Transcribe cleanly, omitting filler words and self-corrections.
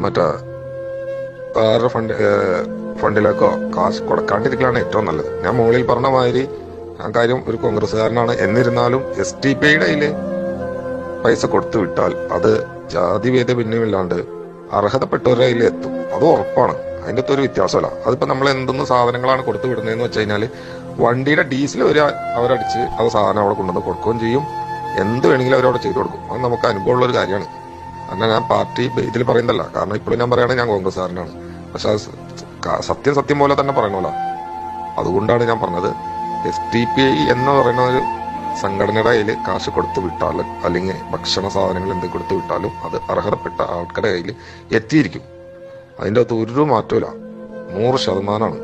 മറ്റേ വേറെ ഫണ്ടിലേക്കോ കാശ് കൊടുക്കാണ്ടിരിക്കലാണ് ഏറ്റവും നല്ലത്. ഞാൻ മുകളിൽ പറഞ്ഞ മാതിരി ആ കാര്യം ഒരു കോൺഗ്രസ്സുകാരനാണ്. എന്നിരുന്നാലും STPI കയ്യില് പൈസ കൊടുത്തു വിട്ടാൽ അത് ജാതിഭേദ ഭിന്നമില്ലാണ്ട് അർഹതപ്പെട്ടവരുടെ കയ്യിൽ എത്തും. അത് ഉറപ്പാണ്. അതിന്റെ ഒരു വ്യത്യാസമല്ല. അതിപ്പോ നമ്മൾ എന്തെന്ന് സാധനങ്ങളാണ് കൊടുത്തു വിടുന്നതെന്ന് വെച്ച് കഴിഞ്ഞാല് വണ്ടിയുടെ ഡീസൽ വരെ അവരടിച്ച് അത് സാധനം അവിടെ കൊണ്ടുവന്ന് കൊടുക്കുകയും ചെയ്യും. എന്ത് വേണമെങ്കിലും അവരവിടെ ചെയ്തു കൊടുക്കും. അത് നമുക്ക് അനുഭവമുള്ള ഒരു കാര്യമാണ്. കാരണം ഞാൻ പാർട്ടി ഇതിൽ പറയുന്നതല്ല. കാരണം ഇപ്പോഴും ഞാൻ പറയുകയാണെങ്കിൽ ഞാൻ കോൺഗ്രസ്സുകാരനാണ്. പക്ഷെ സത്യം പോലെ തന്നെ പറയണമല്ലോ. അതുകൊണ്ടാണ് ഞാൻ പറഞ്ഞത് STPI എന്ന് പറയുന്ന ഒരു സംഘടനയുടെ കയ്യിൽ കാശ് കൊടുത്തു വിട്ടാലും അല്ലെങ്കിൽ ഭക്ഷണ സാധനങ്ങൾ എന്തെങ്കിലും കൊടുത്തു വിട്ടാലും അത് അർഹതപ്പെട്ട ആൾക്കാരുടെ കയ്യിൽ എത്തിയിരിക്കും. അതിൻ്റെ അകത്ത് ഒരു മാറ്റമില്ല. 100%.